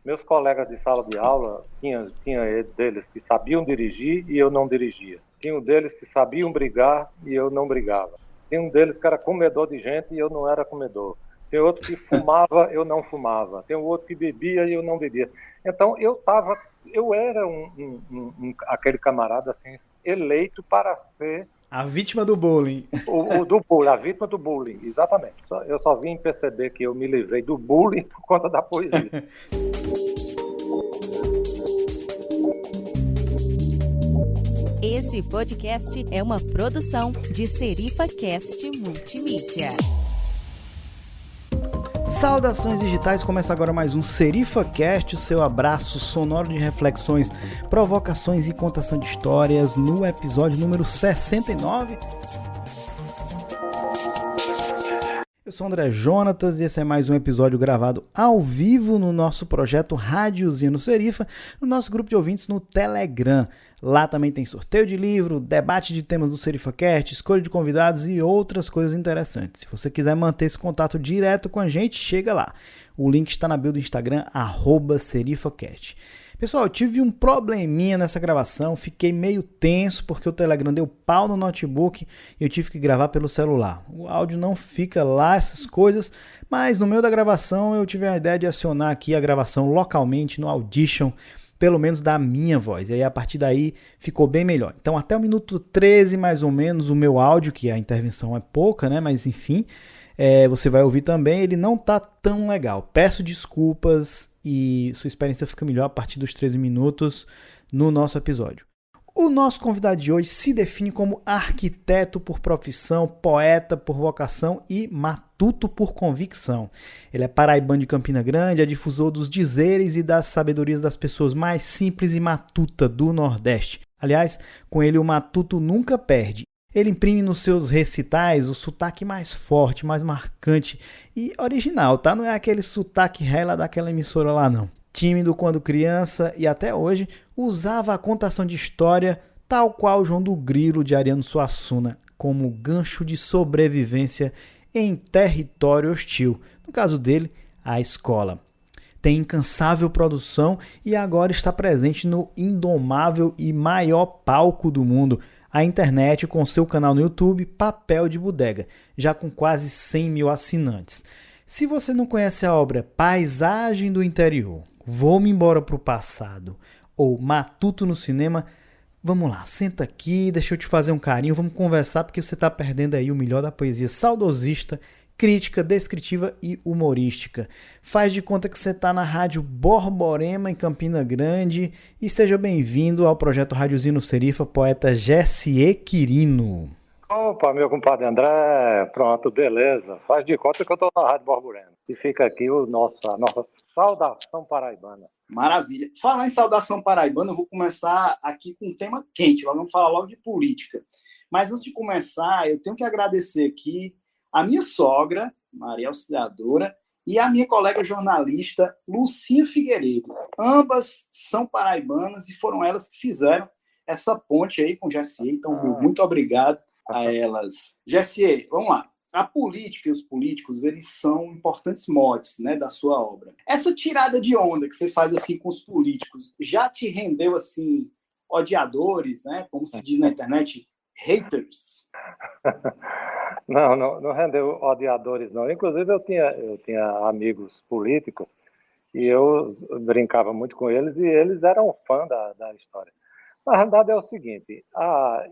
Meus colegas de sala de aula, tinha deles que sabiam dirigir e eu não dirigia. Tinha um deles que sabiam brigar e eu não brigava. Tinha um deles que era comedor de gente e eu não era comedor. Tem outro que fumava, eu não fumava. Tem outro que bebia e eu não bebia. Então, eu era aquele camarada assim, eleito para ser A vítima do bullying. do bullying, a vítima do bullying, exatamente. Eu só vim perceber que eu me livrei do bullying por conta da poesia. Esse podcast é uma produção de SerifaCast Multimídia. Saudações digitais, começa agora mais um SerifaCast, o seu abraço sonoro de reflexões, provocações e contação de histórias no episódio número 69. Eu sou André Jonatas e esse é mais um episódio gravado ao vivo no nosso projeto Rádiozinho no Serifa, no nosso grupo de ouvintes no Telegram. Lá também tem sorteio de livro, debate de temas do SerifaCast, escolha de convidados e outras coisas interessantes. Se você quiser manter esse contato direto com a gente, chega lá. O link está na bio do Instagram, @SerifaCast. Pessoal, eu tive um probleminha nessa gravação, fiquei meio tenso porque o Telegram deu pau no notebook e eu tive que gravar pelo celular. O áudio não fica lá, essas coisas, mas no meio da gravação eu tive a ideia de acionar aqui a gravação localmente no Audition, pelo menos da minha voz, e aí a partir daí ficou bem melhor. Então até o minuto 13 mais ou menos o meu áudio, que a intervenção é pouca, né? Mas enfim, você vai ouvir também, ele não tá tão legal. Peço desculpas e sua experiência fica melhor a partir dos 13 minutos no nosso episódio. O nosso convidado de hoje se define como arquiteto por profissão, poeta por vocação e matuto por convicção. Ele é paraibano de Campina Grande, é difusor dos dizeres e das sabedorias das pessoas mais simples e matuta do Nordeste. Aliás, com ele o matuto nunca perde. Ele imprime nos seus recitais o sotaque mais forte, mais marcante e original, tá? Não é aquele sotaque ré lá daquela emissora lá, não. Tímido quando criança e até hoje, usava a contação de história tal qual João do Grilo de Ariano Suassuna, como gancho de sobrevivência em território hostil. No caso dele, a escola. Tem incansável produção e agora está presente no indomável e maior palco do mundo, a internet, com seu canal no YouTube Papel de Bodega, já com quase 100 mil assinantes. Se você não conhece a obra Paisagem do Interior, Vou-me embora para o passado ou Matuto no cinema, vamos lá, senta aqui, deixa eu te fazer um carinho, vamos conversar porque você está perdendo aí o melhor da poesia saudosista, crítica, descritiva e humorística. Faz de conta que você está na Rádio Borborema, em Campina Grande, e seja bem-vindo ao projeto Rádiozinho no Serifa, poeta Jessie Quirino. Opa, meu compadre André, pronto, beleza. Faz de conta que eu estou na Rádio Borborema. E fica aqui a nossa saudação paraibana. Maravilha. Falar em saudação paraibana, eu vou começar aqui com um tema quente. Vamos falar logo de política. Mas antes de começar, eu tenho que agradecer aqui a minha sogra, Maria Auxiliadora, e a minha colega jornalista, Lucinha Figueiredo. Ambas são paraibanas e foram elas que fizeram essa ponte aí com o Jessie. Então, muito obrigado a elas. Jessie, vamos lá. A política e os políticos, eles são importantes motes, né, da sua obra. Essa tirada de onda que você faz assim com os políticos já te rendeu assim odiadores, né, como se diz na internet, haters? Não rendeu odiadores, não. Inclusive, eu tinha amigos políticos e eu brincava muito com eles e eles eram fã da história. Na verdade, é o seguinte,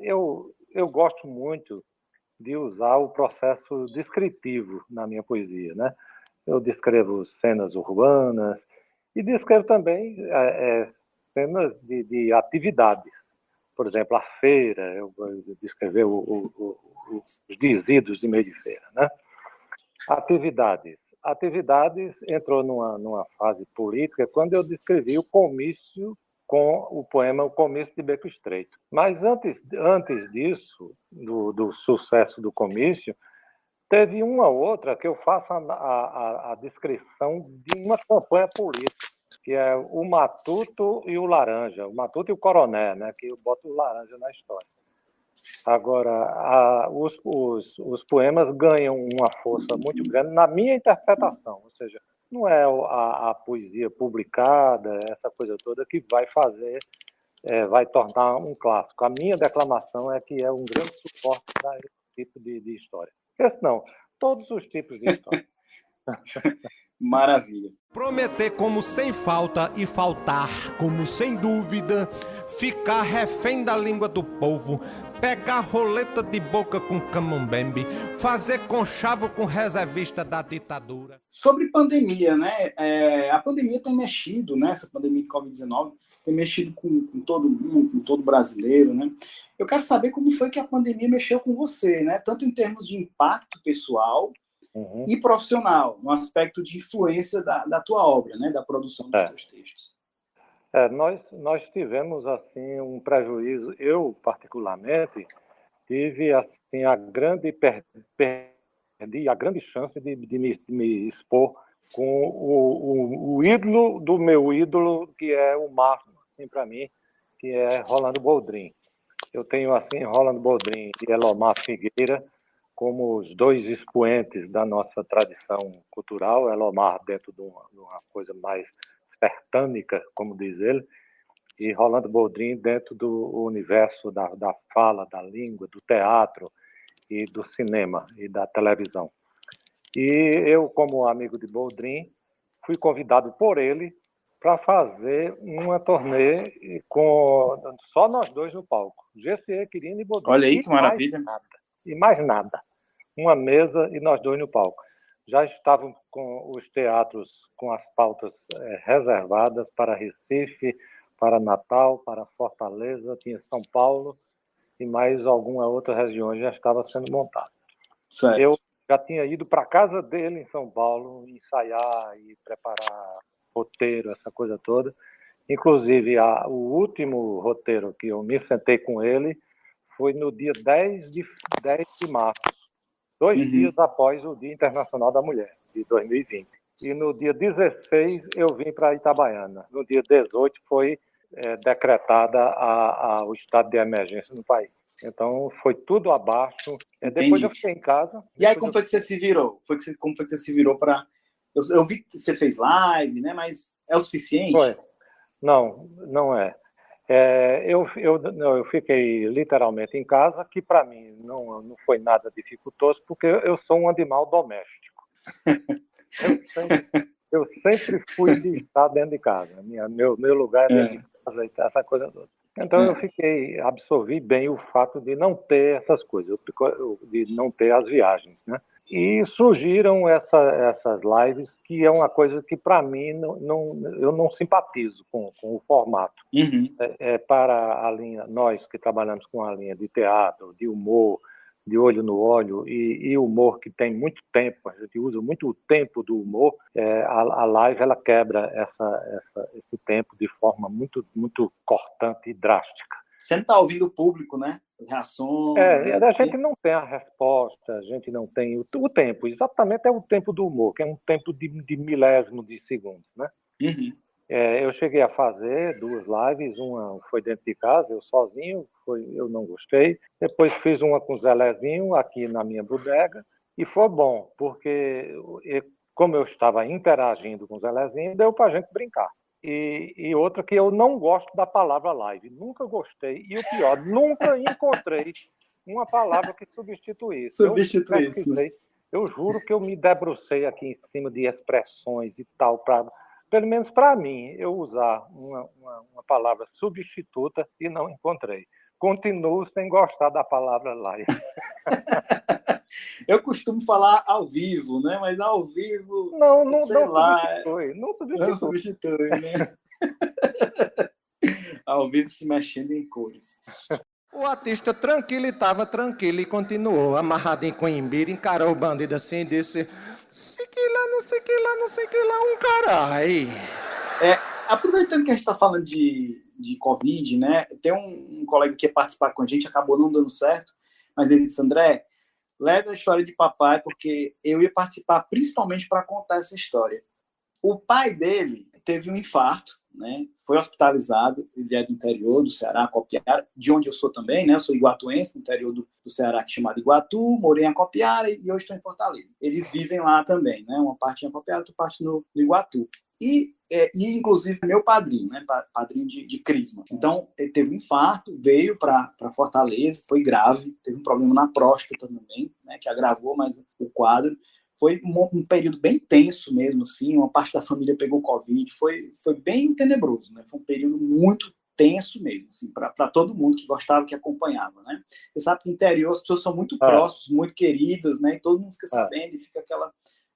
eu gosto muito de usar o processo descritivo na minha poesia, né? Eu descrevo cenas urbanas e descrevo também cenas de atividades. Por exemplo, a feira, eu descrever os dizidos de meio de feira, né? Atividades entrou numa fase política quando eu descrevi o comício com o poema O Comício de Beco Estreito. Mas antes disso, do sucesso do comício, teve uma outra que eu faço a descrição de uma campanha política, que é o Matuto e o Laranja, o Matuto e o Coroné, né, que eu boto o Laranja na história. Agora, os poemas ganham uma força muito grande na minha interpretação, ou seja, não é a poesia publicada, essa coisa toda, que vai fazer, vai tornar um clássico. A minha declamação é que é um grande suporte para esse tipo de história. Esse não, todos os tipos de história. Maravilha. Prometer como sem falta e faltar como sem dúvida, ficar refém da língua do povo, pegar roleta de boca com camembert, fazer conchavo com reservista da ditadura. Sobre pandemia, né? A pandemia tem mexido, né? Essa pandemia de Covid-19 tem mexido com todo mundo, com todo brasileiro, né? Eu quero saber como foi que a pandemia mexeu com você, né? Tanto em termos de impacto pessoal e profissional, no aspecto de influência da tua obra, né? Da produção dos teus textos. Nós tivemos assim um prejuízo. Eu particularmente tive assim perdi a grande chance de me expor com o ídolo do meu ídolo, que é o máximo assim, para mim, que é Rolando Boldrin. Eu tenho assim Rolando Boldrin e Elomar Figueira como os dois expoentes da nossa tradição cultural. Elomar dentro de uma coisa mais sertânica, como diz ele, e Rolando Boldrin dentro do universo da fala, da língua, do teatro e do cinema e da televisão. E eu, como amigo de Boldrin, fui convidado por ele para fazer uma turnê com só nós dois no palco, G.C. Quirino e Boldrin. Olha aí que maravilha. E mais nada. Uma mesa e nós dois no palco. Já estavam com os teatros com as pautas reservadas para Recife, para Natal, para Fortaleza, tinha São Paulo e mais alguma outra região já estava sendo montada. Certo. Eu já tinha ido para a casa dele em São Paulo ensaiar e preparar roteiro, essa coisa toda. Inclusive, o último roteiro que eu me sentei com ele foi no dia 10 de março, 2 dias após o Dia Internacional da Mulher, de 2020. E no dia 16 eu vim para Itabaiana. No dia 18 foi decretada o estado de emergência no país. Então foi tudo abaixo. Depois eu fiquei em casa. E aí como foi que você se virou? Como foi que você se virou para... Eu vi que você fez live, né? Mas é o suficiente? Foi. Não é. Eu fiquei literalmente em casa, que para mim não foi nada dificultoso, porque eu sou um animal doméstico. Eu sempre fui de estar dentro de casa. Meu lugar é dentro de casa, essa coisa toda. Então eu absorvi bem o fato de não ter essas coisas, de não ter as viagens, né? E surgiram essas lives, que é uma coisa que, para mim, eu não simpatizo com o formato. Para a linha, nós que trabalhamos com a linha de teatro, de humor, de olho no olho, e humor que tem muito tempo, a gente usa muito o tempo do humor, a live ela quebra esse tempo de forma muito, muito cortante e drástica. Você não está ouvindo o público, né? As reações. A gente não tem a resposta, a gente não tem o tempo. Exatamente é o tempo do humor, que é um tempo de milésimo de segundos, né? Eu cheguei a fazer 2 lives, uma foi dentro de casa, eu sozinho, eu não gostei. Depois fiz uma com o Zé Lezinho, aqui na minha bodega, e foi bom, porque como eu estava interagindo com o Zé Lezinho, deu para a gente brincar. E outra que eu não gosto da palavra live, nunca gostei, e o pior, nunca encontrei uma palavra que substituísse. Eu juro que eu me debrucei aqui em cima de expressões e tal, pelo menos para mim, eu usar uma palavra substituta e não encontrei. Continuo sem gostar da palavra live. Eu costumo falar ao vivo, né? Mas ao vivo... Não substitui, né? Ao vivo se mexendo em cores. O artista tranquilo estava tranquilo e continuou amarrado em Coimbra, encarou o bandido assim e disse: sei que lá, não sei que lá, não sei que lá, um carai. Aproveitando que a gente está falando de Covid, né? Tem um colega que ia participar com a gente, acabou não dando certo, mas ele disse: André, leve a história de papai, porque eu ia participar principalmente para contar essa história. O pai dele teve um infarto, né? Foi hospitalizado, ele é do interior do Ceará, Acopiara, de onde eu sou também, né? Eu sou iguatuense, do interior do Ceará, que é chamado Iguatu, morei em Acopiara e hoje estou em Fortaleza. Eles vivem lá também, né? Uma parte em Acopiara, outra parte no Iguatu. E inclusive, meu padrinho, né? Padrinho de crisma. Então, ele teve um infarto, veio para Fortaleza, foi grave, teve um problema na próstata também, né? Que agravou mais o quadro. Foi um período bem tenso mesmo, assim, uma parte da família pegou Covid, foi bem tenebroso, né? Foi um período muito tenso mesmo, assim, para todo mundo que gostava, que acompanhava, né? Você sabe que no interior as pessoas são muito próximas, muito queridas, né? E todo mundo fica sabendo e fica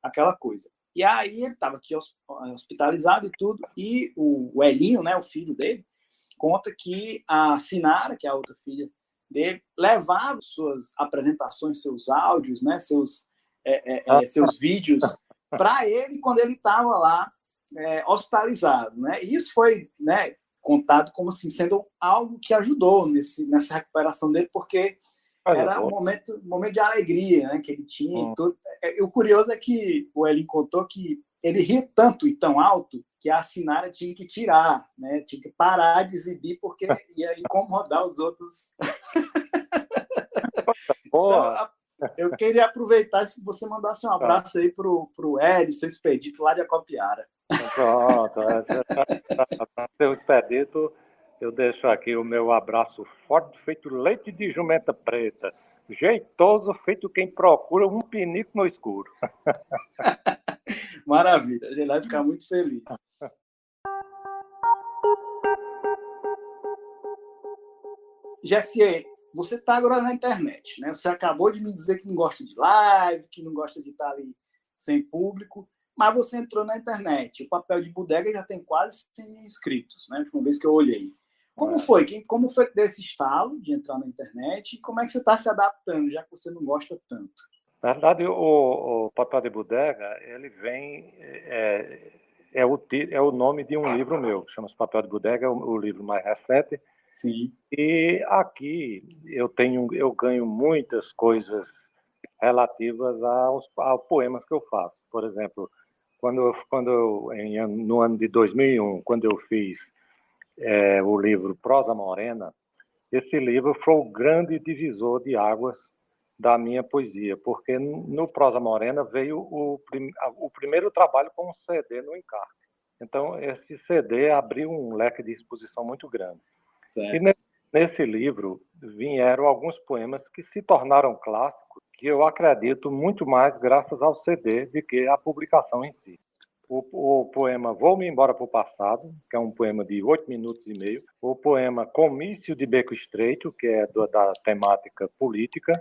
aquela coisa. E aí ele estava aqui hospitalizado e tudo, e o Elinho, né, o filho dele, conta que a Sinara, que é a outra filha dele, levava suas apresentações, seus áudios, né, seus vídeos para ele quando ele estava lá hospitalizado, né? E isso foi, né, contado como assim, sendo algo que ajudou nessa recuperação dele, porque era um momento de alegria, né, que ele tinha. E o curioso é que o Elin contou que ele ria tanto e tão alto que a Sinara tinha que tirar, né, tinha que parar de exibir porque ia incomodar os outros. Então, eu queria aproveitar se você mandasse um abraço aí pro Hélio, seu Expedito, lá de Acopiara. Pronto. Seu Expedito, eu deixo aqui o meu abraço forte, feito leite de jumenta preta. Jeitoso, feito quem procura um pinico no escuro. Maravilha, a gente vai ficar muito feliz. Jessie, você está agora na internet, né? Você acabou de me dizer que não gosta de live, que não gosta de estar ali sem público, mas você entrou na internet. O Papel de Bodega já tem quase 100 mil inscritos, né? A última vez que eu olhei. Como foi que deu esse estalo de entrar na internet e como é que você está se adaptando, já que você não gosta tanto? Na verdade, o Papel de Bodega, ele vem... É o nome de um livro meu, chama-se Papel de Bodega, o livro mais recente. Sim. E aqui eu ganho muitas coisas relativas aos poemas que eu faço. Por exemplo, no ano de 2001, quando eu fiz o livro Prosa Morena, esse livro foi o grande divisor de águas da minha poesia, porque no Prosa Morena veio o primeiro trabalho com um CD no encarte. Então, esse CD abriu um leque de exposição muito grande. Certo. E nesse livro vieram alguns poemas que se tornaram clássicos, que eu acredito muito mais graças ao CD do que à publicação em si. O poema Vou-me Embora para o Passado, que é um poema de 8 minutos e meio. O poema Comício de Beco Estreito, que é da temática política.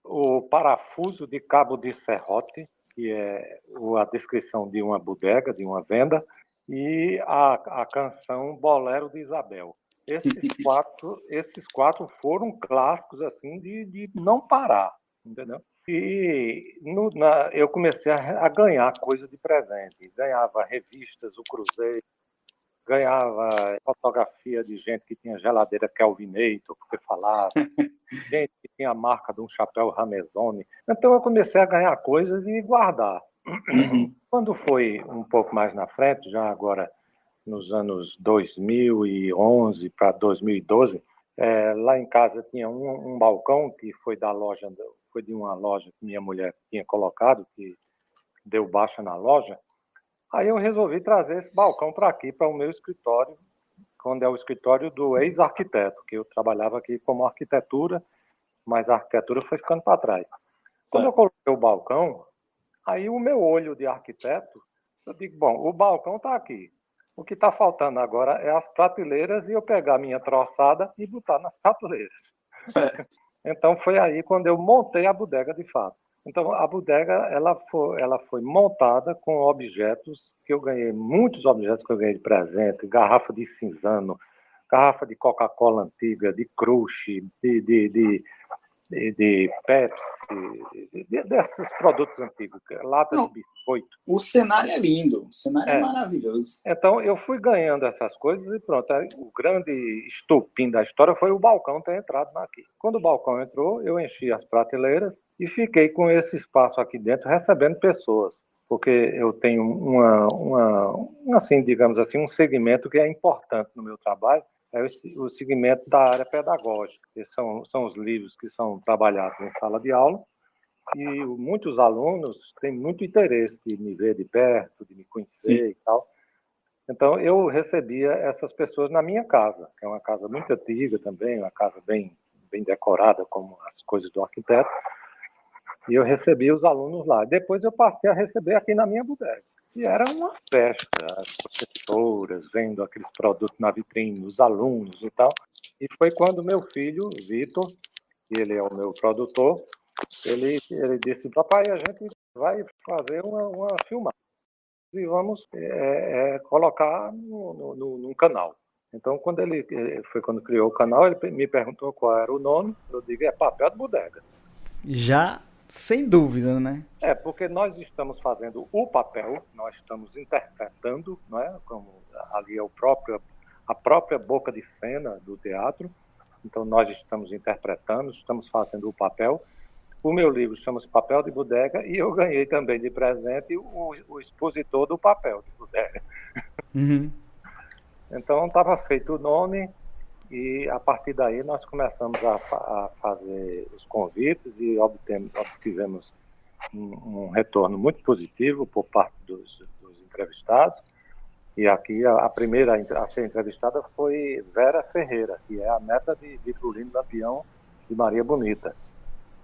O Parafuso de Cabo de Serrote, que é a descrição de uma bodega, de uma venda. E a canção Bolero de Isabel. Esses quatro foram clássicos assim de não parar, entendeu? E eu comecei a ganhar coisa de presente. Ganhava revistas, o Cruzeiro, ganhava fotografia de gente que tinha geladeira Kelvinator, porque falava, gente que tinha a marca de um chapéu Ramezoni. Então eu comecei a ganhar coisas e guardar. Quando foi um pouco mais na frente, já agora nos anos 2011 para 2012, lá em casa tinha um balcão que foi de uma loja que minha mulher tinha colocado, que deu baixa na loja. Aí eu resolvi trazer esse balcão para aqui, para o meu escritório, quando é o escritório do ex-arquiteto, que eu trabalhava aqui como arquitetura, mas a arquitetura foi ficando para trás. Quando eu coloquei o balcão, aí o meu olho de arquiteto, eu digo, bom, o balcão está aqui. O que está faltando agora é as prateleiras e eu pegar a minha troçada e botar nas prateleiras. Então foi aí quando eu montei a bodega de fato. Então a bodega ela foi montada com objetos que eu ganhei, muitos objetos que eu ganhei de presente, garrafa de cinzano, garrafa de Coca-Cola antiga, de Crush, de Pepsi, desses produtos antigos, lata de biscoito. O cenário é lindo, o cenário é maravilhoso. Então, eu fui ganhando essas coisas e pronto. O grande estopim da história foi o balcão ter entrado aqui. Quando o balcão entrou, eu enchi as prateleiras e fiquei com esse espaço aqui dentro recebendo pessoas. porque eu tenho assim, digamos assim, um segmento que é importante no meu trabalho, é o segmento da área pedagógica, que são os livros que são trabalhados em sala de aula, e muitos alunos têm muito interesse de me ver de perto, de me conhecer e tal. Então, eu recebia essas pessoas na minha casa, que é uma casa muito antiga também, uma casa bem decorada, como as coisas do arquiteto, e eu recebia os alunos lá. Depois eu passei a receber aqui na minha bodega. E era uma festa, as professoras vendo aqueles produtos na vitrine, os alunos e tal. E foi quando meu filho, Vitor, que ele é o meu produtor, ele disse: papai, a gente vai fazer uma filmagem e vamos colocar no canal. Então, foi quando criou o canal, ele me perguntou qual era o nome. Eu digo: é Papel de Bodega. Já, sem dúvida, né? Porque nós estamos fazendo o papel, nós estamos interpretando, não é? Como ali é a própria boca de cena do teatro. Então, nós estamos interpretando, estamos fazendo o papel. O meu livro chama-se Papel de Bodega e eu ganhei também de presente o expositor do papel de bodega. Uhum. Então, estava feito o nome e, a partir daí, nós começamos a fazer os convites e obtivemos um retorno muito positivo por parte dos entrevistados. E aqui, a primeira a ser entrevistada foi Vera Ferreira, que é a neta de Vitorino Lampião de Maria Bonita.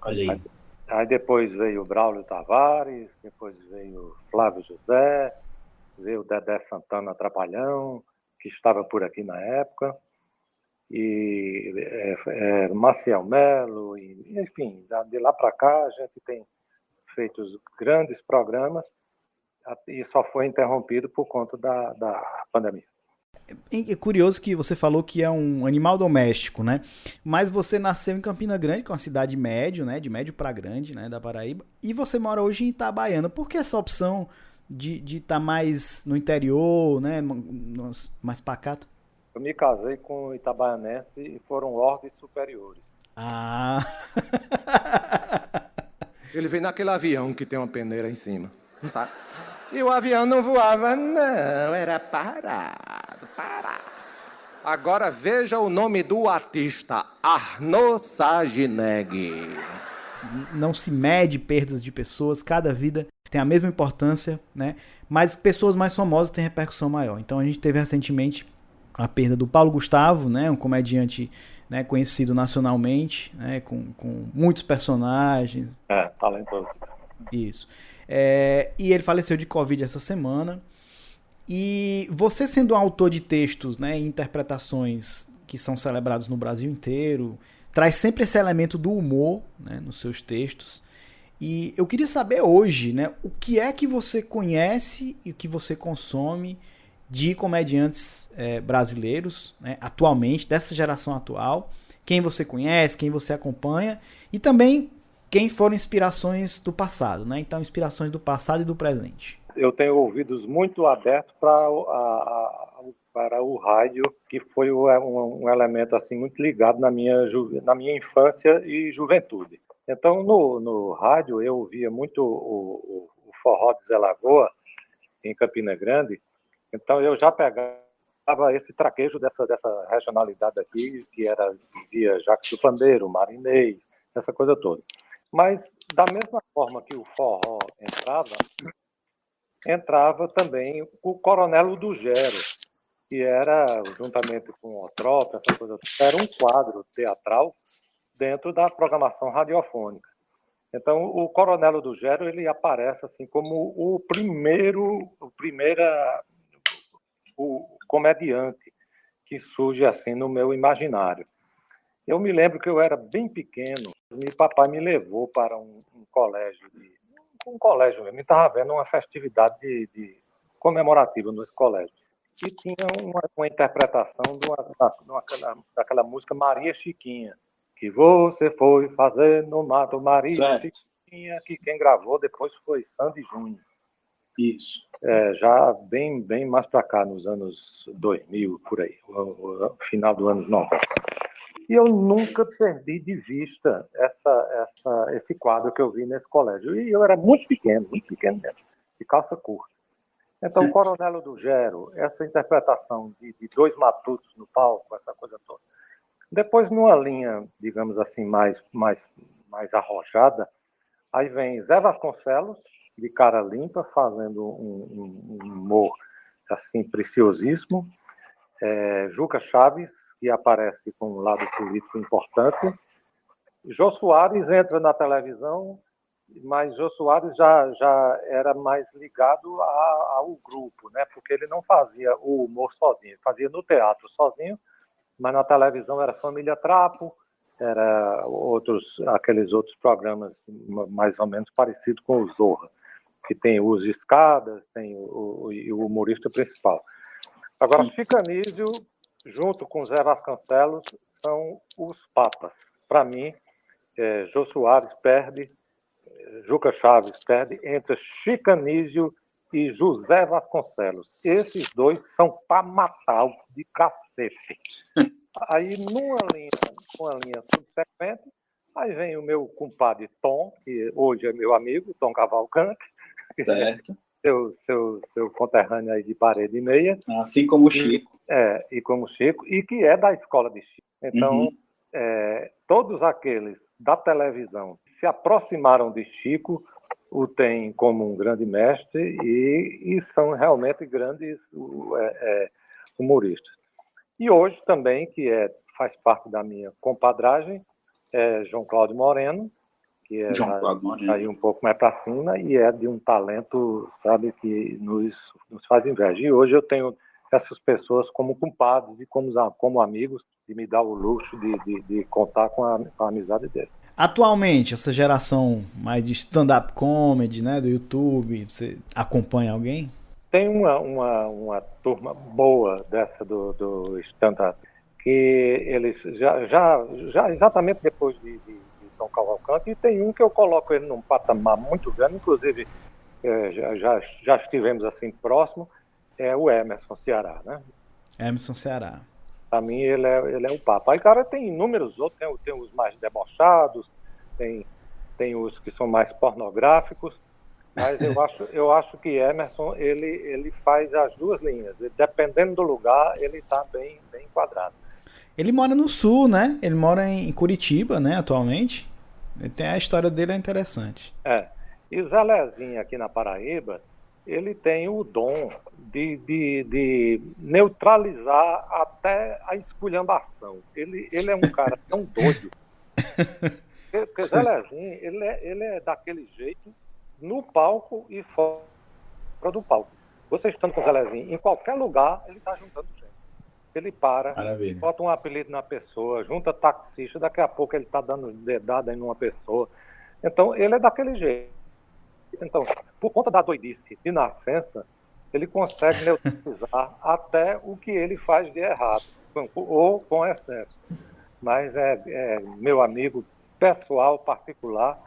Olha aí. Aí depois veio o Braulio Tavares, depois veio Flávio José, veio o Dedé Santana Trapalhão, que estava por aqui na época, e Maciel Melo, e, enfim, de lá para cá a gente tem feito os grandes programas e só foi interrompido por conta da pandemia. É curioso que você falou que é um animal doméstico, né? Mas você nasceu em Campina Grande, que é uma cidade médio, né? De médio para grande, né? Da Paraíba. E você mora hoje em Itabaiana. Por que essa opção de estar mais no interior, né? Mais pacato? Eu me casei com um itabaianense e foram ordens superiores. Ah! Ele veio naquele avião que tem uma peneira em cima, não sabe? E o avião não voava, não, era parado. Agora veja o nome do artista, Arnaud Sagineg. Não se mede perdas de pessoas, cada vida tem a mesma importância, né? Mas pessoas mais famosas têm repercussão maior. Então a gente teve recentemente a perda do Paulo Gustavo, né? Um comediante, né, conhecido nacionalmente, né? Com muitos personagens. Talentoso. Isso. E ele faleceu de Covid essa semana. E você, sendo um autor de textos, né, e interpretações que são celebrados no Brasil inteiro, traz sempre esse elemento do humor, né, nos seus textos. E eu queria saber hoje, né, o que é que você conhece e o que você consome de comediantes brasileiros, né, atualmente, dessa geração atual. Quem você conhece, quem você acompanha e também quem foram inspirações do passado, né? Então, inspirações do passado e do presente. Eu tenho ouvidos muito abertos para o rádio, que foi um elemento assim muito ligado na minha infância e juventude. Então, no rádio, eu ouvia muito o forró de Zé Lagoa, em Campina Grande. Então, eu já pegava esse traquejo dessa regionalidade aqui, que era via Jacques do Pandeiro, Marinês, essa coisa toda. Mas, da mesma forma que o forró entrava também o Coronel do Gero, que era, juntamente com o Otrópio, essa coisa, era um quadro teatral dentro da programação radiofônica. Então, o Coronel do Gero, ele aparece assim como o comediante que surge assim no meu imaginário. Eu me lembro que eu era bem pequeno, meu papai me levou para um colégio, mesmo, estava vendo uma festividade comemorativa nesse colégio. E tinha uma interpretação daquela música Maria Chiquinha, que você foi fazer no mato Maria certo. Chiquinha, que quem gravou depois foi Sandy Júnior. Isso. Já bem mais para cá, nos anos 2000, por aí, o final do ano 90. E eu nunca perdi de vista esse quadro que eu vi nesse colégio. E eu era muito pequeno mesmo. de calça curta. Então, o Coronel do Gero, essa interpretação de dois matutos no palco, essa coisa toda. Depois, numa linha, digamos assim, mais arrojada, aí vem Zé Vasconcelos, de cara limpa, fazendo um humor assim, preciosíssimo. Juca Chaves, que aparece com um lado político importante. Jô Soares entra na televisão, mas Jô Soares já era mais ligado ao grupo, né? Porque ele não fazia o humor sozinho, ele fazia no teatro sozinho, mas na televisão era Família Trapo, era aqueles outros programas mais ou menos parecidos com o Zorra, que tem os escadas, tem o humorista principal. Agora, Chico Anísio, junto com Zé Vasconcelos, são os papas. Para mim, Jô Soares perde, Juca Chaves perde entre Chico Anísio e José Vasconcelos. Esses dois são para matar de cacete. Aí, numa linha subsequente, aí vem o meu compadre Tom, que hoje é meu amigo, Tom Cavalcante. Certo. Seu conterrâneo aí de parede e meia. Assim como o Chico. E como Chico, e que é da escola de Chico. Então, todos aqueles da televisão que se aproximaram de Chico o têm como um grande mestre e são realmente grandes humoristas. E hoje também, que faz parte da minha compadragem, João Cláudio Moreno, que aí um pouco mais para cima e é de um talento, sabe, que nos faz inveja. E hoje eu tenho essas pessoas como compadres e como amigos, de me dar o luxo de contar com a amizade deles. Atualmente, essa geração mais de stand-up comedy, né, do YouTube, você acompanha alguém? Tem uma turma boa dessa do stand-up, que eles já exatamente depois de Tom Cavalcante, e tem um que eu coloco ele num patamar muito grande, inclusive já estivemos assim próximo, é o Emerson Ceará, né? Emerson Ceará. Para mim ele é o papa. Aí, cara, tem inúmeros outros, tem os mais debochados, tem os que são mais pornográficos, mas eu acho que Emerson, ele faz as duas linhas, dependendo do lugar, ele está bem enquadrado. Ele mora no Sul, né? Ele mora em Curitiba, né, atualmente. A história dele é interessante. E Zé Lezinho aqui na Paraíba, ele tem o dom de neutralizar até a esculhambação. Ele é um cara tão doido. Porque Zé Lezinho, ele é daquele jeito no palco e fora do palco. Você estando com o Zé Lezinho, em qualquer lugar, ele está juntando gente. Ele para, Maravilha. Bota um apelido na pessoa, junta taxista, daqui a pouco ele está dando dedada em uma pessoa. Então, ele é daquele jeito. Então, por conta da doidice de nascença, ele consegue neutralizar até o que ele faz de errado, ou com excesso. Mas é meu amigo pessoal, particular,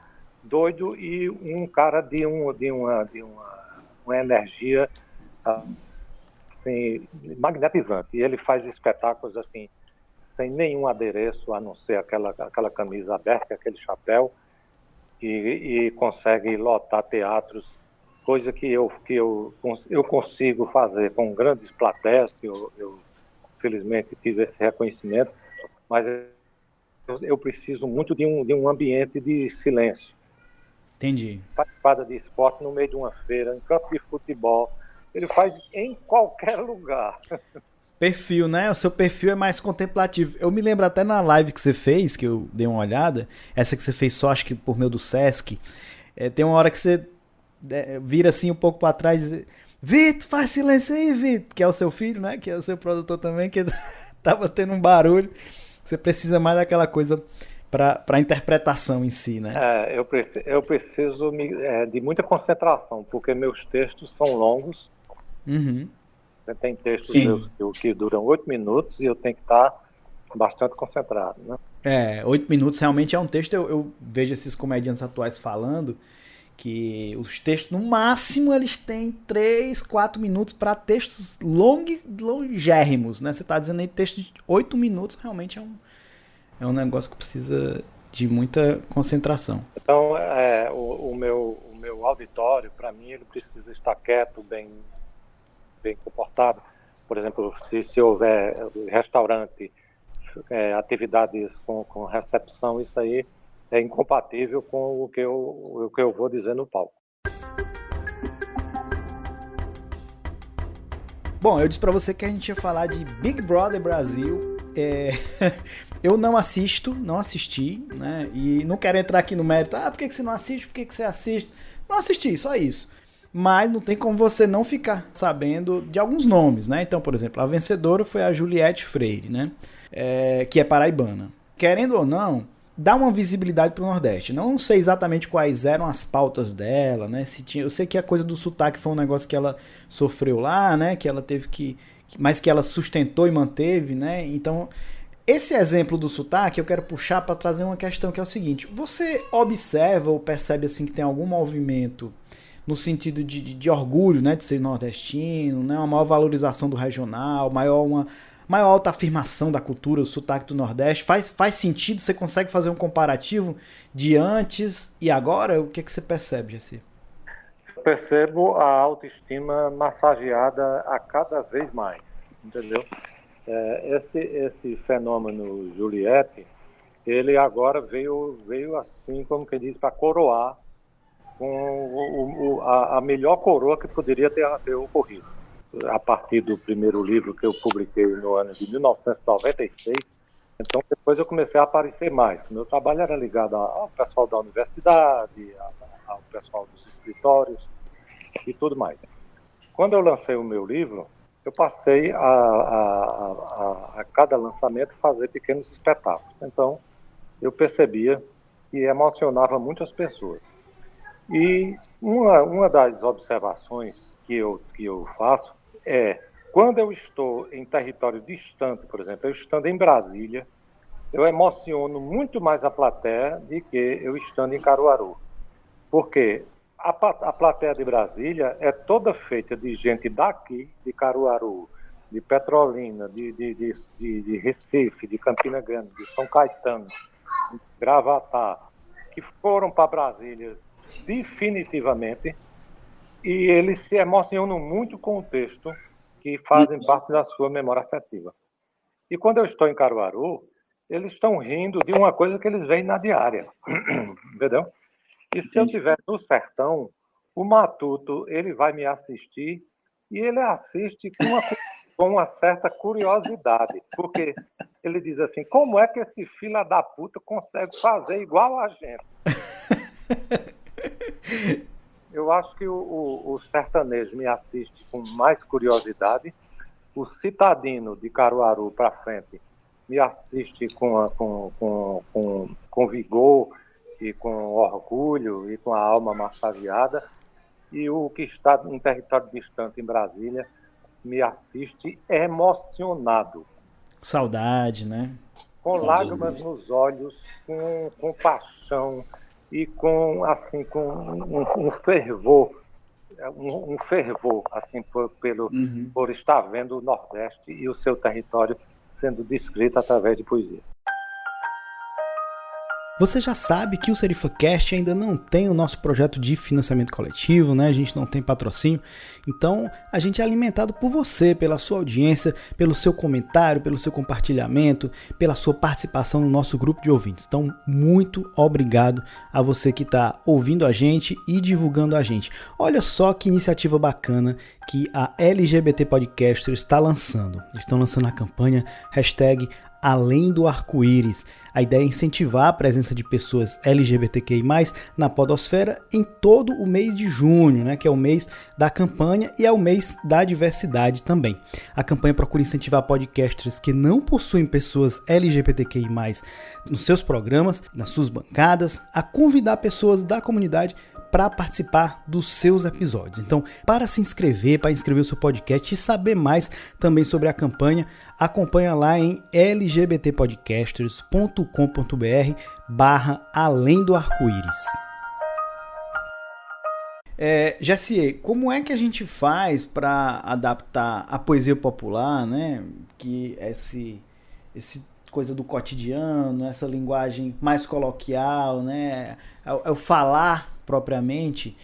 doido e um cara de uma energia assim, magnetizante. E ele faz espetáculos assim, sem nenhum adereço, a não ser aquela camisa aberta, aquele chapéu, e consegue lotar teatros, coisa que eu consigo fazer com grandes plateias, que eu felizmente tive esse reconhecimento, mas eu preciso muito de um ambiente de silêncio. Entendi. Participada de esporte no meio de uma feira, em campo de futebol, ele faz em qualquer lugar. Perfil, né? O seu perfil é mais contemplativo. Eu me lembro até na live que você fez, que eu dei uma olhada, essa que você fez só, acho que por meio do Sesc, tem uma hora que você vira assim um pouco pra trás e diz, Vitor, faz silêncio aí, Vitor, que é o seu filho, né? Que é o seu produtor também, que tava tendo um barulho. Você precisa mais daquela coisa para interpretação em si, né? Eu preciso de muita concentração, porque meus textos são longos. Uhum. Tem textos meus que duram 8 minutos e eu tenho que estar bastante concentrado, né? 8 minutos realmente é um texto. Eu vejo esses comediantes atuais falando que os textos, no máximo, eles têm 3, 4 minutos para textos longérrimos, né? Você está dizendo aí texto de 8 minutos, realmente é um negócio que precisa de muita concentração. Então, o meu meu auditório, para mim, ele precisa estar quieto, bem comportado. Por exemplo, se houver restaurante, atividades com recepção, isso aí é incompatível com o que eu vou dizer no palco. Bom, eu disse pra você que a gente ia falar de Big Brother Brasil. Eu não assisti, né? E não quero entrar aqui no mérito. Por que você não assiste? Por que você assiste? Não assisti, só isso. Mas não tem como você não ficar sabendo de alguns nomes, né? Então, por exemplo, a vencedora foi a Juliette Freire, né? Que é paraibana. Querendo ou não, dá uma visibilidade pro Nordeste. Não sei exatamente quais eram as pautas dela, né? Eu sei que a coisa do sotaque foi um negócio que ela sofreu lá, né? Que ela teve mas que ela sustentou e manteve, né? Então, esse exemplo do sotaque eu quero puxar para trazer uma questão que é o seguinte: você observa ou percebe assim que tem algum movimento no sentido de orgulho, né, de ser nordestino, né, uma maior valorização do regional, uma maior autoafirmação da cultura, do sotaque do Nordeste? Faz sentido? Você consegue fazer um comparativo de antes e agora? O que você percebe, Jaci? Eu percebo a autoestima massageada a cada vez mais, entendeu? Esse fenômeno Juliette, ele agora veio assim, como que diz, para coroar com a melhor coroa que poderia ter ocorrido. A partir do primeiro livro que eu publiquei no ano de 1996, então depois eu comecei a aparecer mais. Meu trabalho era ligado ao pessoal da universidade, ao pessoal dos escritórios e tudo mais. Quando eu lancei o meu livro, eu passei a cada lançamento fazer pequenos espetáculos. Então, eu percebia que emocionava muitas pessoas. E uma das observações que eu faço é, quando eu estou em território distante, por exemplo, eu estando em Brasília, eu emociono muito mais a plateia do que eu estando em Caruaru. Porque a plateia de Brasília é toda feita de gente daqui, de Caruaru, de Petrolina, de Recife, de Campina Grande, de São Caetano, de Gravatá, que foram para Brasília definitivamente, e eles se emocionam muito com o texto, que fazem parte da sua memória afetiva. E quando eu estou em Caruaru, eles estão rindo de uma coisa que eles veem na diária, entendeu? E se eu estiver no sertão, o Matuto, ele vai me assistir, e ele assiste com uma certa curiosidade, porque ele diz assim, como é que esse fila da puta consegue fazer igual a gente? Eu acho que o sertanejo me assiste com mais curiosidade, o citadino de Caruaru para frente me assiste com vigor e com orgulho e com a alma massageada, e o que está em território distante em Brasília me assiste emocionado. Saudade, né? Com lágrimas nos olhos, com paixão e com um fervor, assim, por estar vendo o Nordeste e o seu território sendo descrito através de poesia. Você já sabe que o SerifaCast ainda não tem o nosso projeto de financiamento coletivo, né? A gente não tem patrocínio, então a gente é alimentado por você, pela sua audiência, pelo seu comentário, pelo seu compartilhamento, pela sua participação no nosso grupo de ouvintes. Então, muito obrigado a você que está ouvindo a gente e divulgando a gente. Olha só que iniciativa bacana que a LGBT Podcaster está lançando. Eles estão lançando a campanha #Além do Arco-Íris. A ideia é incentivar a presença de pessoas LGBTQI+, na podosfera em todo o mês de junho, né, que é o mês da campanha e é o mês da diversidade também. A campanha procura incentivar podcasters que não possuem pessoas LGBTQI+, nos seus programas, nas suas bancadas, a convidar pessoas da comunidade para participar dos seus episódios. Então, para se inscrever, para inscrever o seu podcast e saber mais também sobre a campanha, acompanha lá em lgbtpodcasters.com.br/além do arco-íris. Jaciê, como é que a gente faz para adaptar a poesia popular, né? Que esse coisa do cotidiano, essa linguagem mais coloquial, né? O falar propriamente,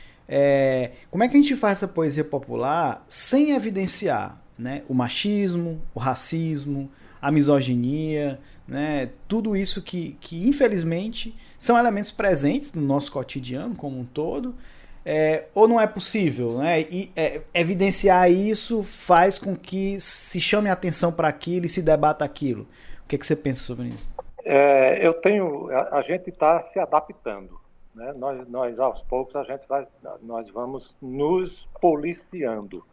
Como é que a gente faz essa poesia popular sem evidenciar, né, o machismo, o racismo, a misoginia, né, tudo isso que infelizmente são elementos presentes no nosso cotidiano como um todo, ou não é possível, né? E evidenciar isso faz com que se chame a atenção para aquilo e se debata aquilo. O que você pensa sobre isso? A gente está se adaptando, né? Nós aos poucos nós vamos nos policiando.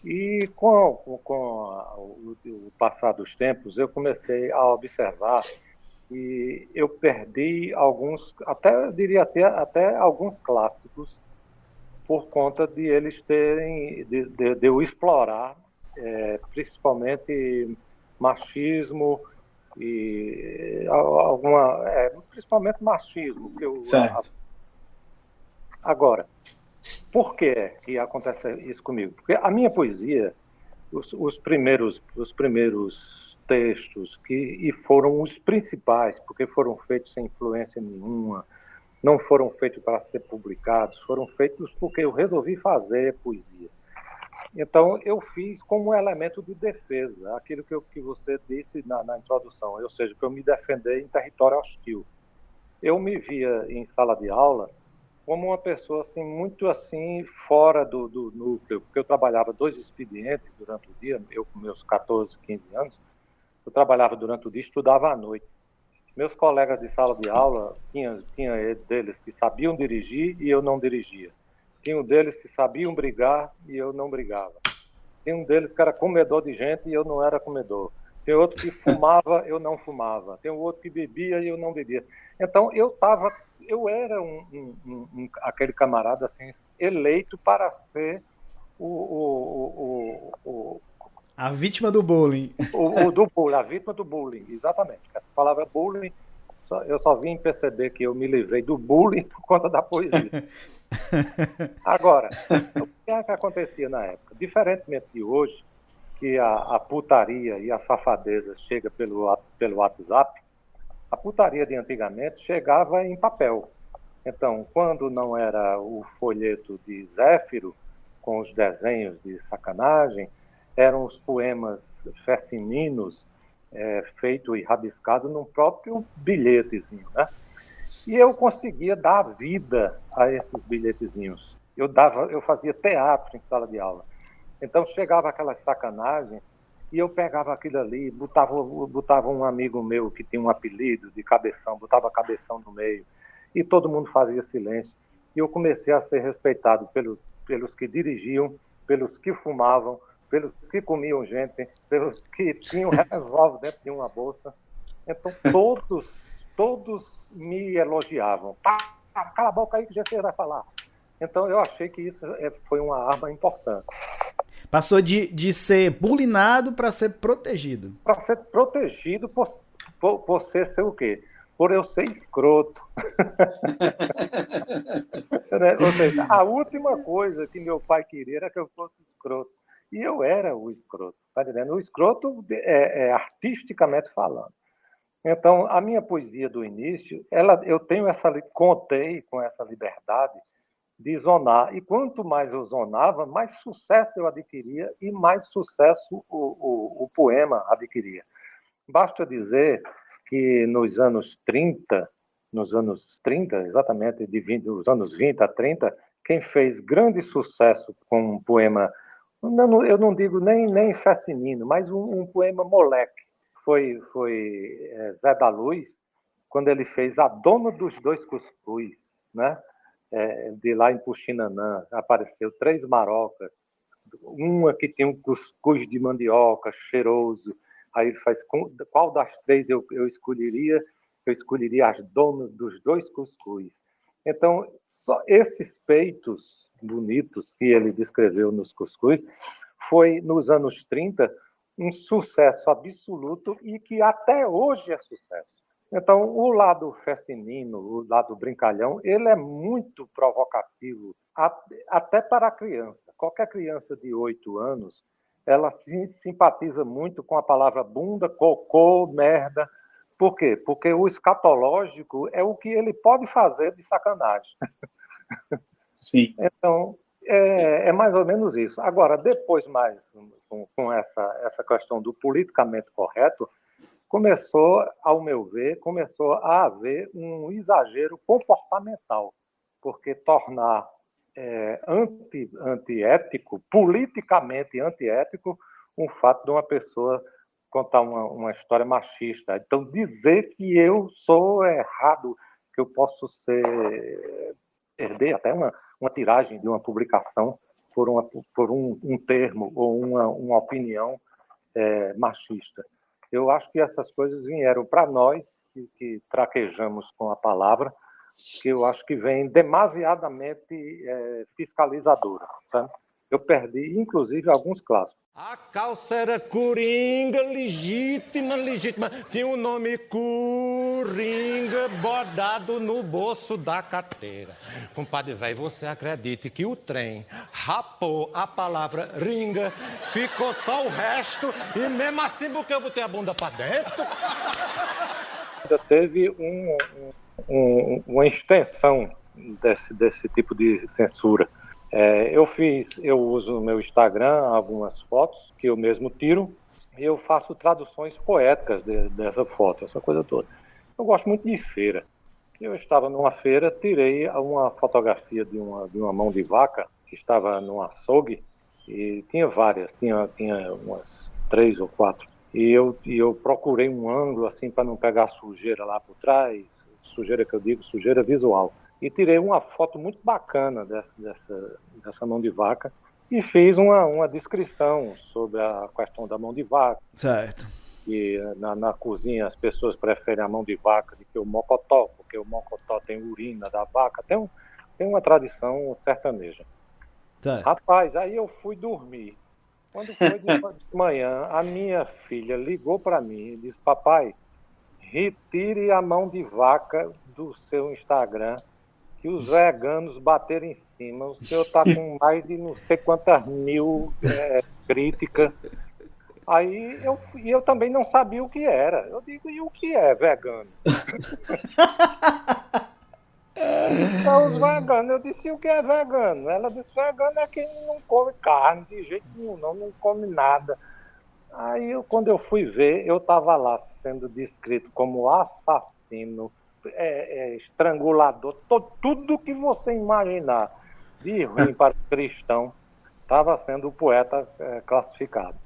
E com o passar dos tempos, eu comecei a observar e eu perdi alguns, eu diria até alguns clássicos, por conta de eles terem, de eu explorar, principalmente machismo e principalmente machismo. Certo. Agora, por que acontece isso comigo? Porque a minha poesia, os primeiros textos e foram os principais, porque foram feitos sem influência nenhuma, não foram feitos para ser publicados, foram feitos porque eu resolvi fazer poesia. Então, eu fiz como um elemento de defesa, aquilo que você disse na introdução, ou seja, para eu me defender em território hostil. Eu me via em sala de aula como uma pessoa assim, muito assim, fora do núcleo, porque eu trabalhava 2 expedientes durante o dia, eu com meus 14, 15 anos, eu trabalhava durante o dia e estudava à noite. Meus colegas de sala de aula, tinha deles que sabiam dirigir e eu não dirigia. Tinha deles que sabiam brigar e eu não brigava. Tinha deles que era comedor de gente e eu não era comedor. Tem outro que fumava, eu não fumava. Tem outro que bebia e eu não bebia. Então, eu era aquele camarada assim, eleito para ser a vítima do bullying. A vítima do bullying, exatamente. A palavra bullying, eu só vim perceber que eu me livrei do bullying por conta da poesia. Agora, o que é que acontecia na época? Diferentemente de hoje, que a putaria e a safadeza chega pelo WhatsApp, a putaria de antigamente chegava em papel. Então, quando não era o folheto de Zéfiro, com os desenhos de sacanagem, eram os poemas fecininos, feito e rabiscado num próprio bilhetezinho, né? E eu conseguia dar vida a esses bilhetezinhos. Eu fazia teatro em sala de aula. Então chegava aquela sacanagem e eu pegava aquilo ali, botava um amigo meu que tinha um apelido de Cabeção, botava Cabeção no meio, e todo mundo fazia silêncio. E eu comecei a ser respeitado pelos que dirigiam, pelos que fumavam, pelos que comiam gente, pelos que tinham revólver dentro de uma bolsa. Então todos me elogiavam. Cala a boca aí que você vai falar. Então eu achei que isso foi uma arma importante. Passou de ser bulinado para ser protegido. Para ser protegido por ser o quê? Por eu ser escroto. Ou seja, a última coisa que meu pai queria era que eu fosse escroto. E eu era o escroto, tá entendendo? O escroto artisticamente falando. Então, a minha poesia do início, eu contei com essa liberdade de zonar. E quanto mais eu zonava, mais sucesso eu adquiria e mais sucesso o poema adquiria. Basta dizer que nos anos 30, exatamente, dos anos 20 a 30, quem fez grande sucesso com um poema, eu não digo nem fecinino, mas um poema moleque, foi Zé da Luz, quando ele fez A Dona dos Dois Cuscuz, né? De lá em Puxinanã, apareceu 3 marocas, uma que tem um cuscuz de mandioca cheiroso. Aí ele faz, qual das 3 eu escolheria? Eu escolheria As Donas dos Dois Cuscuz. Então, só esses peitos bonitos que ele descreveu nos cuscuz foi, nos anos 30, um sucesso absoluto e que até hoje é sucesso. Então, o lado fecinino, o lado brincalhão, ele é muito provocativo, até para a criança. Qualquer criança de 8 anos, ela simpatiza muito com a palavra bunda, cocô, merda. Por quê? Porque o escatológico é o que ele pode fazer de sacanagem. Sim. Então, é mais ou menos isso. Agora, depois mais, com essa questão do politicamente correto, ao meu ver, começou a haver um exagero comportamental, porque tornar antiético, politicamente antiético, um fato de uma pessoa contar uma história machista. Então, dizer que eu sou errado, que eu posso perder até uma tiragem de uma publicação por um termo ou uma opinião machista. Eu acho que essas coisas vieram para nós, que traquejamos com a palavra, que eu acho que vem demasiadamente fiscalizadora, sabe? Eu perdi, inclusive, alguns clássicos. A calça era coringa, legítima. Tinha o nome Coringa bordado no bolso da carteira. Compadre velho, você acredite que o trem rapou a palavra ringa, ficou só o resto, e mesmo assim porque eu botei a bunda pra dentro. Ainda teve uma extensão desse tipo de censura. Eu uso no meu Instagram algumas fotos que eu mesmo tiro e eu faço traduções poéticas dessa foto, essa coisa toda. Eu gosto muito de feira. Eu estava numa feira, tirei uma fotografia de uma mão de vaca que estava num açougue e tinha várias, tinha umas 3 ou 4. E eu procurei um ângulo assim para não pegar sujeira lá por trás, sujeira que eu digo, sujeira visual. E tirei uma foto muito bacana dessa mão de vaca e fiz uma descrição sobre a questão da mão de vaca. Certo. E na cozinha as pessoas preferem a mão de vaca do que o mocotó, porque o mocotó tem urina da vaca, tem uma tradição sertaneja. Certo. Rapaz, aí eu fui dormir. Quando foi de manhã, a minha filha ligou para mim e disse: papai, retire a mão de vaca do seu Instagram, que os veganos bateram em cima. O senhor está com mais de não sei quantas mil críticas. Aí eu também não sabia o que era. Eu digo, e o que é vegano? Então, os veganos, eu disse, o que é vegano? Ela disse, vegano é quem não come carne, de jeito nenhum, não come nada. Aí, quando eu fui ver, eu estava lá sendo descrito como assassino, estrangulador, tudo que você imaginar de ruim para o cristão, estava sendo o poeta classificado.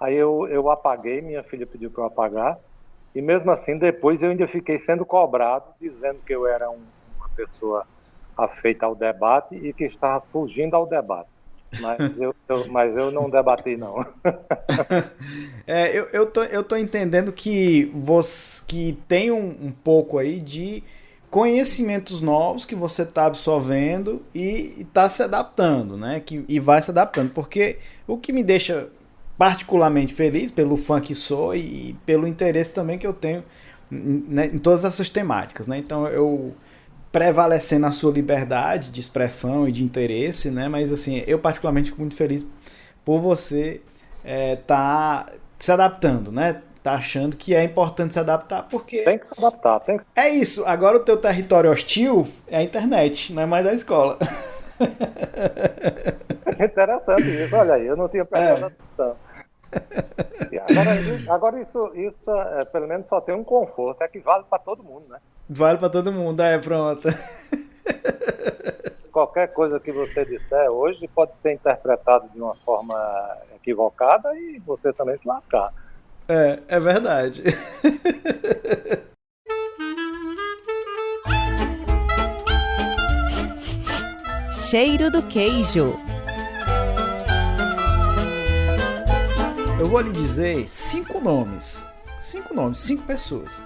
Aí eu apaguei, minha filha pediu para eu apagar, e mesmo assim, depois eu ainda fiquei sendo cobrado, dizendo que eu era uma pessoa afeita ao debate e que estava fugindo ao debate. Mas eu não debati, não. Eu tô entendendo que você que tem um pouco aí de conhecimentos novos que você está absorvendo e está se adaptando, né? E vai se adaptando, porque o que me deixa particularmente feliz pelo fã que sou e pelo interesse também que eu tenho, né, em todas essas temáticas, né? Então eu prevalecendo a sua liberdade de expressão e de interesse, né? Mas assim, eu particularmente fico muito feliz por você tá se adaptando, né? Tá achando que é importante se adaptar, porque tem que se adaptar, tem que... É isso, agora o teu território hostil é a internet, não é mais a escola. Interessante isso, olha aí, eu não tinha prestado atenção. Agora isso pelo menos só tem um conforto, é que vale para todo mundo, né? Vale para todo mundo, pronto. Qualquer coisa que você disser hoje pode ser interpretado de uma forma equivocada e você também se lascar. É verdade. Cheiro do queijo. Eu vou lhe dizer 5 nomes. 5 pessoas.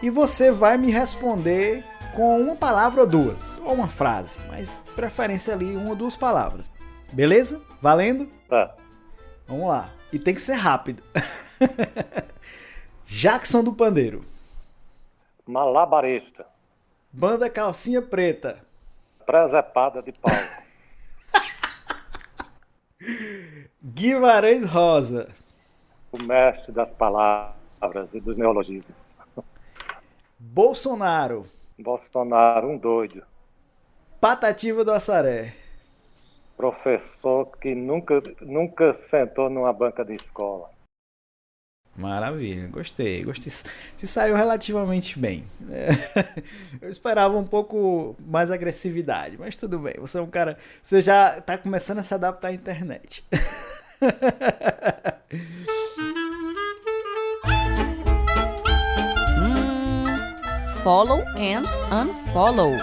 E você vai me responder com uma palavra ou duas. Ou uma frase, mas preferência ali 1 ou 2 palavras. Beleza? Valendo? Tá. Vamos lá. E tem que ser rápido. Jackson do Pandeiro. Malabarista. Banda Calcinha Preta. Presepada de pau. Guimarães Rosa. O mestre das palavras e dos neologismos. Bolsonaro. Bolsonaro, um doido. Patativa do Assaré. Professor que nunca sentou numa banca de escola. Maravilha, gostei. Se saiu relativamente bem. Eu esperava um pouco mais agressividade, mas tudo bem. Você é um cara. Você já está começando a se adaptar à internet. Follow and unfollow.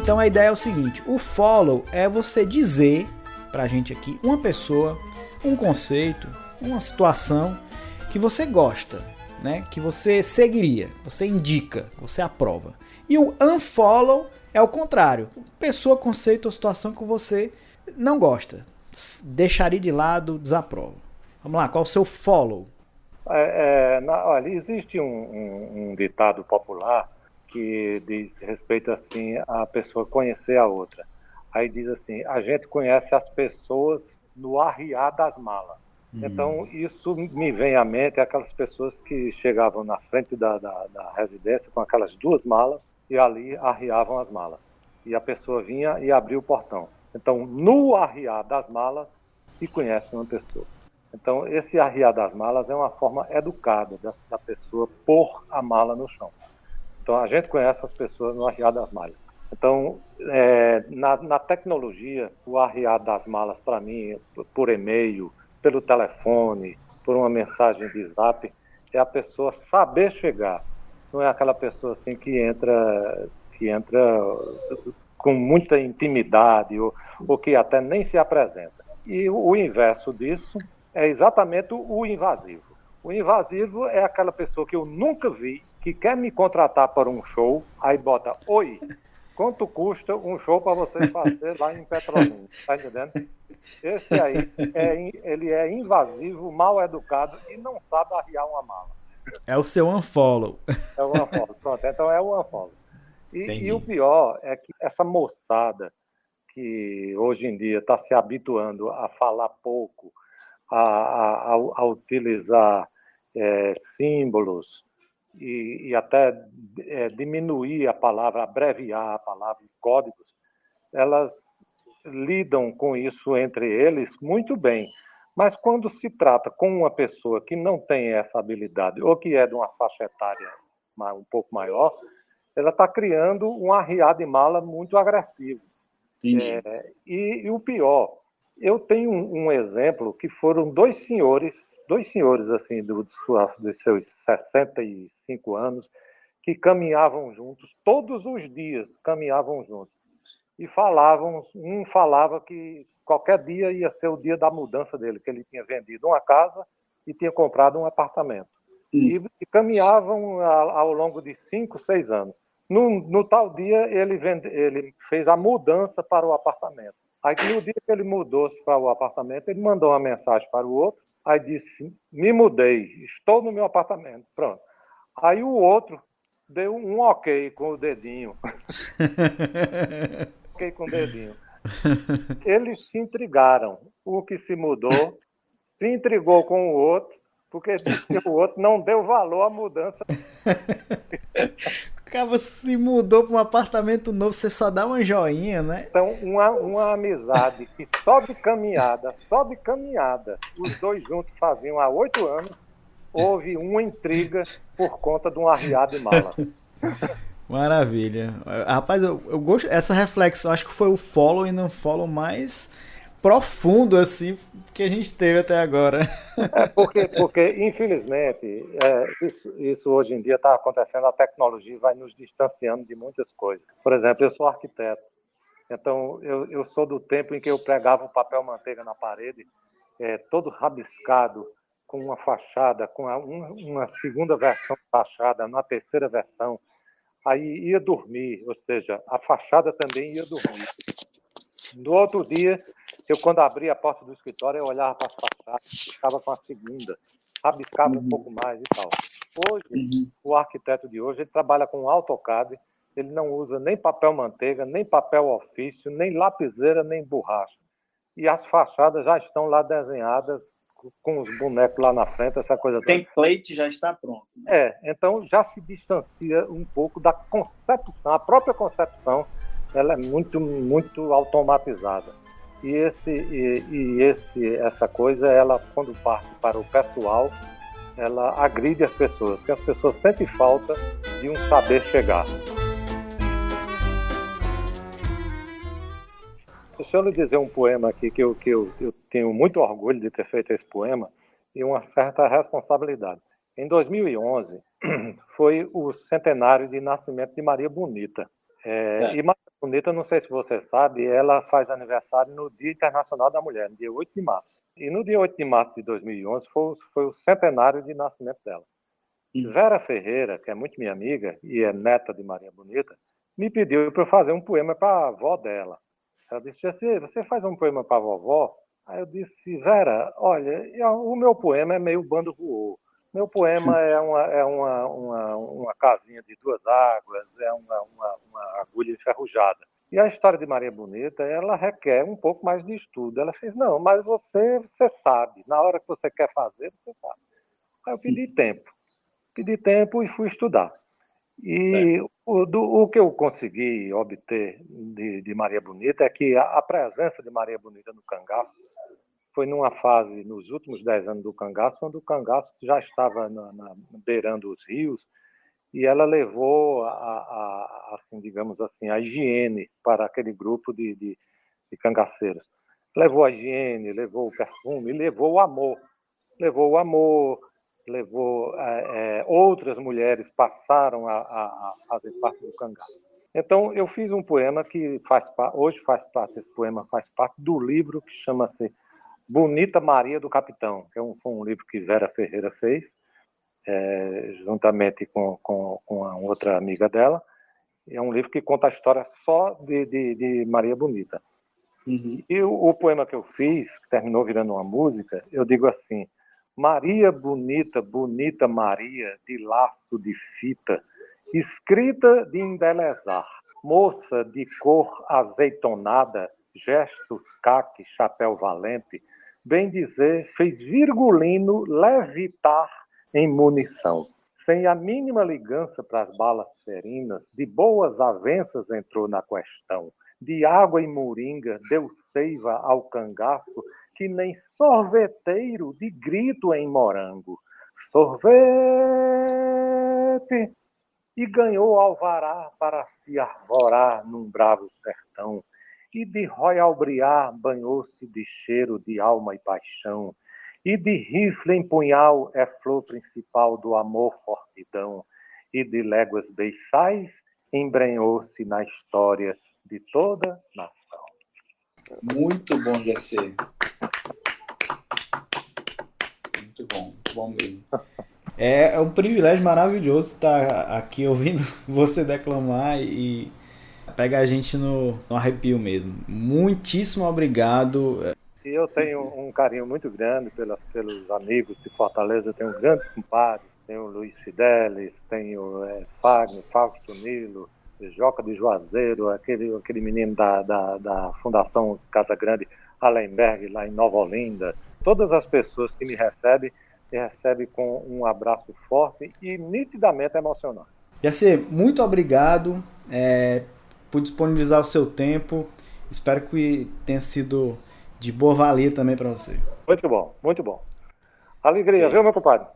Então a ideia é o seguinte: o follow é você dizer pra gente aqui uma pessoa, um conceito, uma situação que você gosta, né? Que você seguiria, você indica, você aprova. E o unfollow é o contrário: pessoa, conceito ou situação que você não gosta, deixaria de lado, desaprova. Vamos lá, qual o seu follow? Olha, existe um ditado popular que diz respeito assim a pessoa conhecer a outra. Aí diz assim: a gente conhece as pessoas no arriar das malas. Então isso me vem à mente aquelas pessoas que chegavam na frente da residência com aquelas duas malas e ali arriavam as malas. E a pessoa vinha e abria o portão. Então, no arriar das malas, se conhece uma pessoa. Então, esse arriar das malas é uma forma educada da pessoa pôr a mala no chão. Então, a gente conhece as pessoas no arriar das malas. Então, na tecnologia, o arriar das malas, para mim, por e-mail, pelo telefone, por uma mensagem de zap, é a pessoa saber chegar. Não é aquela pessoa assim que entra com muita intimidade ou que até nem se apresenta. E o inverso disso é exatamente o invasivo. O invasivo é aquela pessoa que eu nunca vi, que quer me contratar para um show, aí bota: oi, quanto custa um show para você fazer lá em Petrolina? Tá entendendo? Esse aí, ele é invasivo, mal educado e não sabe arriar uma mala. É o seu unfollow. É o unfollow. Pronto, então é o unfollow. E o Entendi. pior é que essa moçada que hoje em dia está se habituando a falar pouco, a utilizar símbolos e até diminuir a palavra, abreviar a palavra, códigos, elas lidam com isso entre eles muito bem. Mas quando se trata com uma pessoa que não tem essa habilidade ou que é de uma faixa etária um pouco maior, ela está criando um arriar de mala muito agressivo. E o pior, eu tenho um exemplo que foram dois senhores assim, dos seus 65 anos, que caminhavam juntos, todos os dias caminhavam juntos. E um falava que qualquer dia ia ser o dia da mudança dele, que ele tinha vendido uma casa e tinha comprado um apartamento. E caminhavam ao longo de 5, 6 anos. No tal dia, ele fez a mudança para o apartamento. Aí, no dia que ele mudou-se para o apartamento, ele mandou uma mensagem para o outro, aí disse: me mudei, estou no meu apartamento. Pronto. Aí o outro deu um ok com o dedinho. Ok com o dedinho. Eles se intrigaram. O que se mudou se intrigou com o outro, porque disse que o outro não deu valor à mudança. O cara se mudou para um apartamento novo, você só dá uma joinha, né? Então, uma amizade que sobe caminhada, os dois juntos faziam há 8 anos, houve uma intriga por conta de um arriar de mala. Maravilha. Rapaz, eu gosto essa reflexão, acho que foi o follow e não follow mais profundo assim que a gente teve até agora. Porque infelizmente, isso hoje em dia está acontecendo, a tecnologia vai nos distanciando de muitas coisas. Por exemplo, eu sou arquiteto, então eu sou do tempo em que eu pregava o papel manteiga na parede, todo rabiscado, com uma fachada, com uma segunda versão de fachada, na terceira versão. Aí ia dormir, ou seja, a fachada também ia dormir. No outro dia, quando abria a porta do escritório, eu olhava para as fachadas, ficava com a segunda, rabiscava um pouco mais e tal. Hoje, o arquiteto de hoje, ele trabalha com AutoCAD, ele não usa nem papel manteiga, nem papel ofício, nem lapiseira, nem borracha. E as fachadas já estão lá desenhadas com os bonecos lá na frente, essa coisa toda. O template já está pronto. Né? Então já se distancia um pouco da concepção, a própria concepção, ela é muito, muito automatizada. E essa coisa, ela, quando parte para o pessoal, ela agride as pessoas, porque as pessoas sentem falta de um saber chegar. Deixa eu lhe dizer um poema aqui que eu tenho muito orgulho de ter feito esse poema e uma certa responsabilidade. Em 2011, foi o centenário de nascimento de Maria Bonita. E Maria Bonita, não sei se você sabe, ela faz aniversário no Dia Internacional da Mulher, no dia 8 de março. E no dia 8 de março de 2011 foi o centenário de nascimento dela. Vera Ferreira, que é muito minha amiga e é neta de Maria Bonita, me pediu para eu fazer um poema para a avó dela. Ela disse: você faz um poema para a vovó? Aí eu disse: Vera, olha, o meu poema é meio bando voou. Meu poema é uma casinha de duas águas, é uma agulha enferrujada. E a história de Maria Bonita, ela requer um pouco mais de estudo. Ela fez: não, mas você sabe, na hora que você quer fazer, você sabe. Aí eu pedi tempo e fui estudar. E o que eu consegui obter de Maria Bonita é que a presença de Maria Bonita no cangaço foi numa fase, nos últimos 10 anos do cangaço, quando o cangaço já estava beirando os rios, e ela levou, assim, digamos assim, a higiene para aquele grupo de cangaceiros. Levou a higiene, levou o perfume, levou o amor. Outras mulheres passaram a fazer parte do cangaço. Então, eu fiz um poema que hoje faz parte, esse poema faz parte do livro que chama-se Bonita Maria do Capitão, que foi um livro que Vera Ferreira fez, juntamente com a outra amiga dela. É um livro que conta a história só de Maria Bonita. Uhum. E o poema que eu fiz, que terminou virando uma música, eu digo assim: Maria Bonita, bonita Maria, de laço de fita, escrita de embelezar, moça de cor azeitonada, gestos caque, chapéu valente, bem dizer, fez virgulino levitar em munição. Sem a mínima ligança para as balas ferinas, de boas avenças entrou na questão. De água e moringa deu seiva ao cangaço, que nem sorveteiro de grito em morango. Sorvete! E ganhou alvará para se arvorar num bravo sertão. E de Royal Briar banhou-se de cheiro de alma e paixão. E de rifle em punhal é flor principal do amor fortidão. E de léguas beiçais embrenhou-se na história de toda nação. Muito bom, GC. Muito bom mesmo. É um privilégio maravilhoso estar aqui ouvindo você declamar e pega a gente no arrepio mesmo. Muitíssimo obrigado. E eu tenho um carinho muito grande pelos amigos de Fortaleza. Eu tenho grandes compadres, tenho Luiz Fidelis, tenho Fagner, Fausto Nilo, Joca de Juazeiro, aquele menino da Fundação Casa Grande, Allenberg, lá em Nova Olinda. Todas as pessoas que me recebem com um abraço forte e nitidamente emocionante. GC, muito obrigado por disponibilizar o seu tempo. Espero que tenha sido de boa valia também para você. Muito bom, muito bom. Alegria, viu, meu compadre?